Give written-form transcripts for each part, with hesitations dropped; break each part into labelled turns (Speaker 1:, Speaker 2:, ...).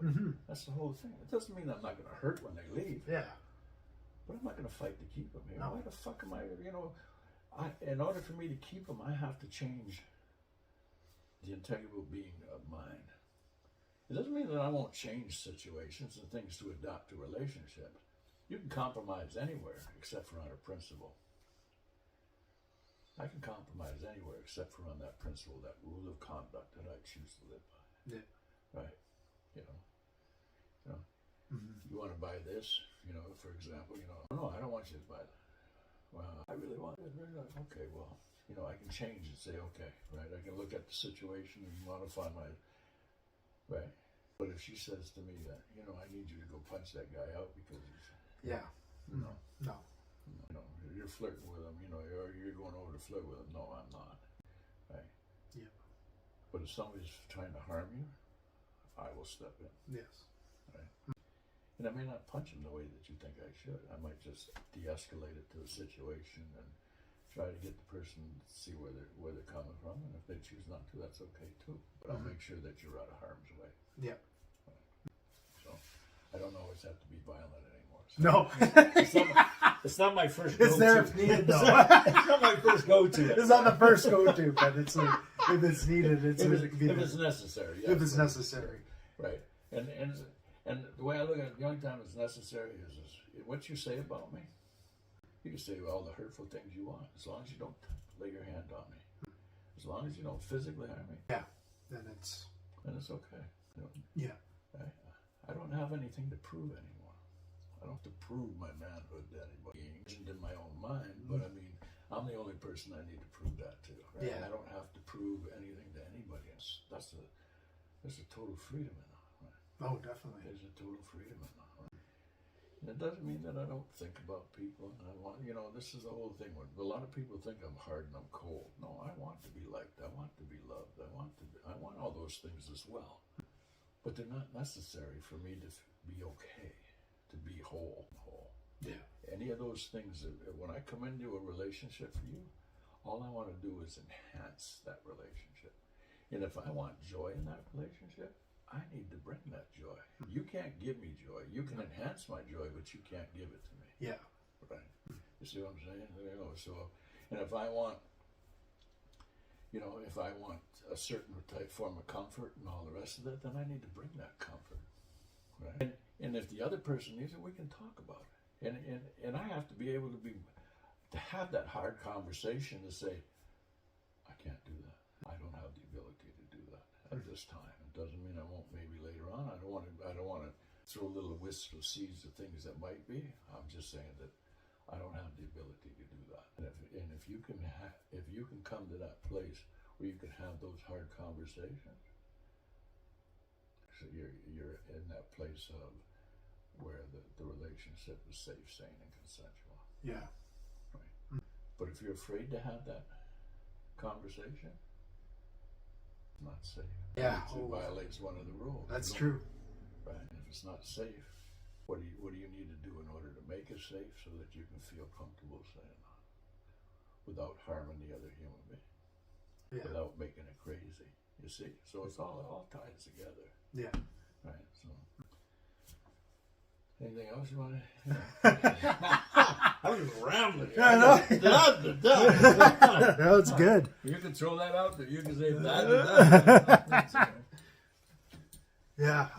Speaker 1: Mm-hmm.
Speaker 2: That's the whole thing. It doesn't mean I'm not going to hurt when they leave.
Speaker 1: Yeah.
Speaker 2: But I'm not going to fight to keep them here.
Speaker 1: No.
Speaker 2: Why the fuck am I, in order for me to keep them, I have to change the integral being of mine. It doesn't mean that I won't change situations and things to adapt to relationships. You can compromise anywhere except for on a principle. I can compromise anywhere except for on that principle, that rule of conduct that I choose to live by.
Speaker 1: Yeah.
Speaker 2: Right?
Speaker 1: Mm-hmm.
Speaker 2: You want to buy this, for example, no, I don't want you to buy that. Well, I really want it. Okay, well, I can change and say, okay, right? I can look at the situation and modify right? But if she says to me that, I need you to go punch that guy out because he's,
Speaker 1: Yeah.
Speaker 2: no,
Speaker 1: No.
Speaker 2: you're flirting with him, or you're going over to flirt with him. No, I'm not, right?
Speaker 1: Yeah.
Speaker 2: But if somebody's trying to harm you, I will step in.
Speaker 1: Yes.
Speaker 2: Right? And I may not punch him the way that you think I should. I might just de-escalate it to a situation and try to get the person to see where they're coming from. And if they choose not to, that's okay too. But I'll make sure that you're out of harm's way.
Speaker 1: Yeah.
Speaker 2: So I don't always have to be violent anymore. So
Speaker 1: No.
Speaker 2: it's not my first go-to.
Speaker 1: It's there if needed, though.
Speaker 2: It's not my first go-to.
Speaker 1: It's not the first go-to, but it's like, if it's needed,
Speaker 2: if it's necessary. Yes,
Speaker 1: if it's necessary.
Speaker 2: Right. And the way I look at it, the only time it's necessary is what you say about me. You can say all the hurtful things you want, as long as you don't lay your hand on me. As long as you don't physically harm me.
Speaker 1: Yeah. Then it's
Speaker 2: okay.
Speaker 1: Yeah.
Speaker 2: I don't have anything to prove anymore. I don't have to prove my manhood to anybody. It's in my own mind, but I mean, I'm the only person I need to prove that to. Right?
Speaker 1: Yeah.
Speaker 2: I don't have to prove anything to anybody else. There's a total freedom in that. Right?
Speaker 1: Oh, definitely.
Speaker 2: There's a total freedom in that. Right? And it doesn't mean that I don't think about people. And I want, this is the whole thing. A lot of people think I'm hard and I'm cold. No, I want to be liked. I want to be loved. I want all those things as well. But they're not necessary for me to be okay, to be whole.
Speaker 1: Yeah.
Speaker 2: Any of those things, when I come into a relationship for you, all I want to do is enhance that relationship. And if I want joy in that relationship, I need to bring that joy. You can't give me joy. You can enhance my joy, but you can't give it to me.
Speaker 1: Yeah.
Speaker 2: Right. You see what I'm saying? So, and if I want, a certain type form of comfort and all the rest of it, then I need to bring that comfort. Right. And if the other person needs it, we can talk about it. And I have to be able to have that hard conversation to say, I can't do that. I don't have the ability to do that at this time. It doesn't mean I won't maybe later on. I don't want to throw little wisps of seeds of things that might be. I'm just saying that I don't have the ability to do that. And if you can come to that place where you can have those hard conversations, so you're in that place of where the relationship is safe, sane, and consensual.
Speaker 1: Yeah.
Speaker 2: Right. But if you're afraid to have that conversation, it's not safe.
Speaker 1: Yeah.
Speaker 2: It violates one of the rules.
Speaker 1: That's true.
Speaker 2: Right. If it's not safe, what do you need to do in order to make it safe so that you can feel comfortable saying that without harming the other human being, without making it crazy? You see, so it's all ties together.
Speaker 1: Yeah.
Speaker 2: Right. So, anything else you want to? I was rambling.
Speaker 1: Yeah, no, it's good.
Speaker 2: You can throw that out there. You can say that.
Speaker 1: Yeah.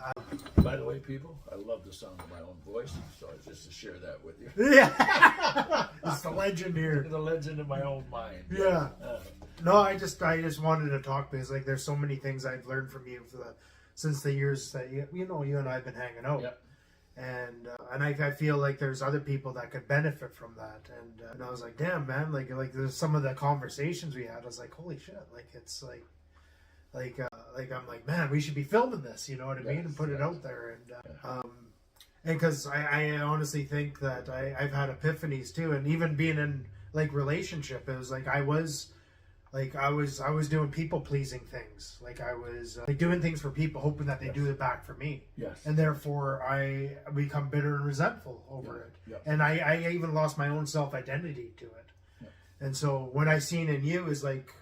Speaker 2: By the way, people, I love the sound of my own voice, so just to share that with you.
Speaker 1: Yeah. It's the legend here.
Speaker 2: The legend of my own mind.
Speaker 1: Yeah. No, I just wanted to talk because there's so many things I've learned from you since the years that you and I have been hanging out.
Speaker 2: Yep.
Speaker 1: And I feel like there's other people that could benefit from that. And I was like, damn, man, like there's some of the conversations we had. I was like, holy shit, like it's like I'm like, man, we should be filming this, you know what I mean, and put it out there. And because I honestly think that I've had epiphanies too, and even being in like relationship, it was like I was doing people pleasing things, like I was doing things for people, hoping that they do it back for me.
Speaker 2: Yes.
Speaker 1: And therefore I become bitter and resentful over it.
Speaker 2: Yes.
Speaker 1: And I even lost my own self identity to it. Yeah. And so what I seen in you is like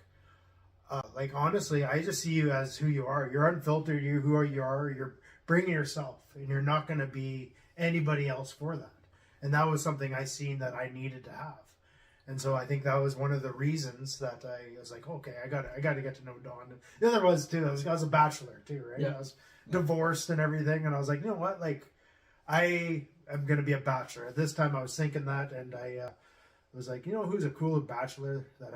Speaker 1: honestly, I just see you as who you are. You're unfiltered. You are. You're bring yourself, and you're not going to be anybody else for that. And that was something I seen that I needed to have. And so I think that was one of the reasons that I was like, okay, I got to get to know Don. And the other was too, I was a bachelor too, right?
Speaker 2: Yeah.
Speaker 1: I was divorced and everything, and I was like, you know what, like I am going to be a bachelor. At this time I was thinking that, and I was like, you know, who's a cool bachelor that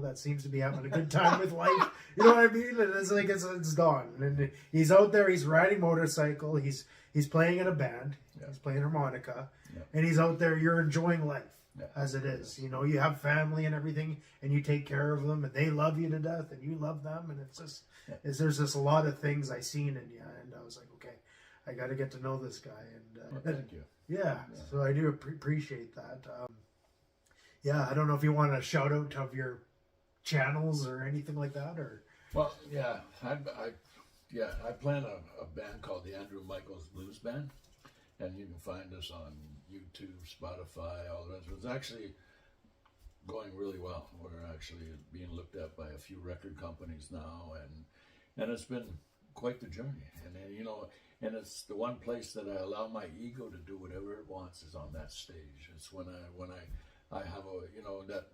Speaker 1: that seems to be having a good time with life. You know what I mean? And it's like, it's Don. And he's out there, he's riding motorcycle, he's playing in a band, he's playing harmonica, and he's out there, you're enjoying life as it is. You know, you have family and everything, and you take care of them, and they love you to death, and you love them, and it's just, there's just a lot of things I seen in you, and I was like, okay, I got to get to know this guy. And
Speaker 2: thank you.
Speaker 1: Yeah, so I do appreciate that. I don't know if you want to shout out of your channels or anything like that, or.
Speaker 2: Well, yeah, I plan a band called the Andrew Michaels Blues Band, and you can find us on YouTube, Spotify, all the rest. It's actually going really well. We're actually being looked at by a few record companies now, and it's been quite the journey. And it's the one place that I allow my ego to do whatever it wants is on that stage. It's when I have that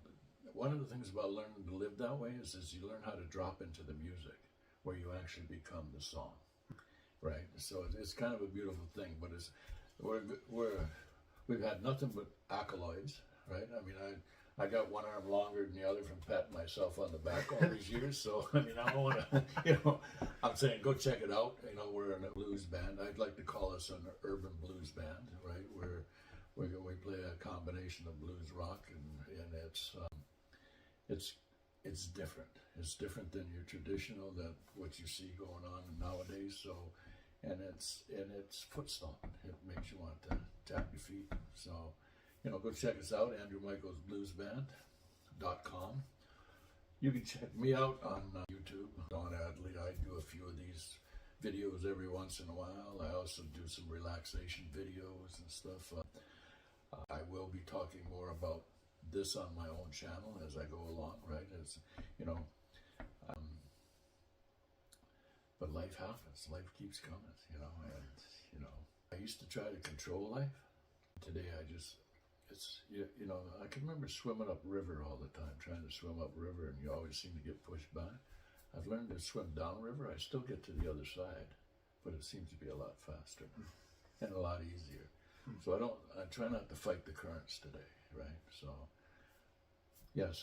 Speaker 2: one of the things about learning to live that way is you learn how to drop into the music where you actually become the song, right? So it's kind of a beautiful thing, but we've had nothing but accolades, right? I mean, I got one arm longer than the other from patting myself on the back all these years. So I mean, I don't want to, I'm saying go check it out. We're in a blues band. I'd like to call us an urban blues band, right? We play a combination of blues rock, and it's different. It's different than your traditional, that what you see going on nowadays. So, and it's foot stomping. It makes you want to tap your feet. So, go check us out, AndrewMichaelsBluesBand.com. You can check me out on YouTube, Don Adley. I do a few of these videos every once in a while. I also do some relaxation videos and stuff. I will be talking more about this on my own channel as I go along, right? But life happens. Life keeps coming, and I used to try to control life. Today I can remember swimming up river all the time, trying to swim up river, and you always seem to get pushed back. I've learned to swim down river. I still get to the other side, but it seems to be a lot faster and a lot easier. So I try not to fight the currents today, right? So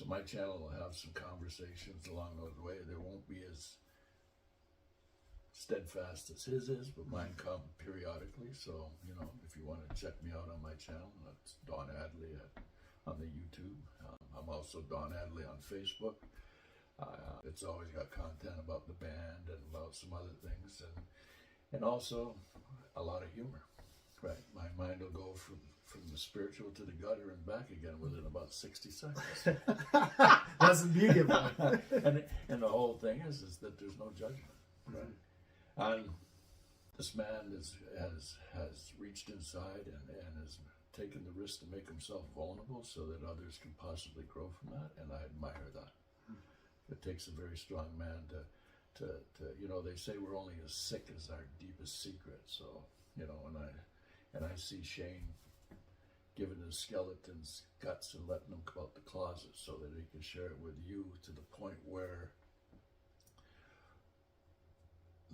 Speaker 2: my channel will have some conversations along those ways. There won't be as steadfast as his is, but mine come periodically. So, if you want to check me out on my channel, that's Don Adley on the YouTube. I'm also Don Adley on Facebook. It's always got content about the band and about some other things, and also a lot of humor. Right, my mind will go from the spiritual to the gutter and back again within about 60 seconds.
Speaker 1: That's the beauty of it.
Speaker 2: And the whole thing is that there's no judgment, right? And this man has reached inside and has taken the risk to make himself vulnerable so that others can possibly grow from that, and I admire that. It takes a very strong man to they say we're only as sick as our deepest secret. So, and I see Shane giving his skeletons guts and letting them come out the closet so that he can share it with you, to the point where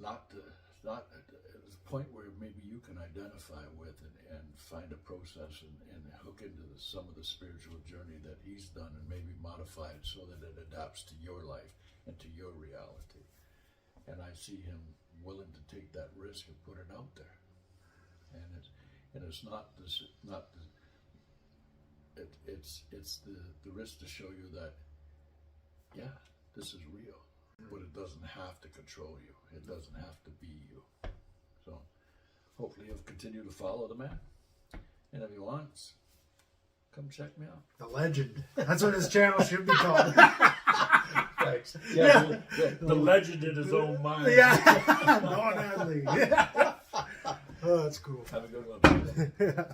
Speaker 2: it's a point where maybe you can identify with and find a process and hook into some of the spiritual journey that he's done, and maybe modify it so that it adapts to your life and to your reality. And I see him willing to take that risk and put it out there. And it's the risk to show you that, this is real, but it doesn't have to control you. It doesn't have to be you. So hopefully you'll continue to follow the man. And if he wants, come check me out.
Speaker 1: The legend. That's what his channel should be called.
Speaker 2: Thanks. Yeah. The legend in his own mind.
Speaker 1: Yeah. Don Adley. Oh, that's cool.
Speaker 2: Have a good one.
Speaker 1: Yeah.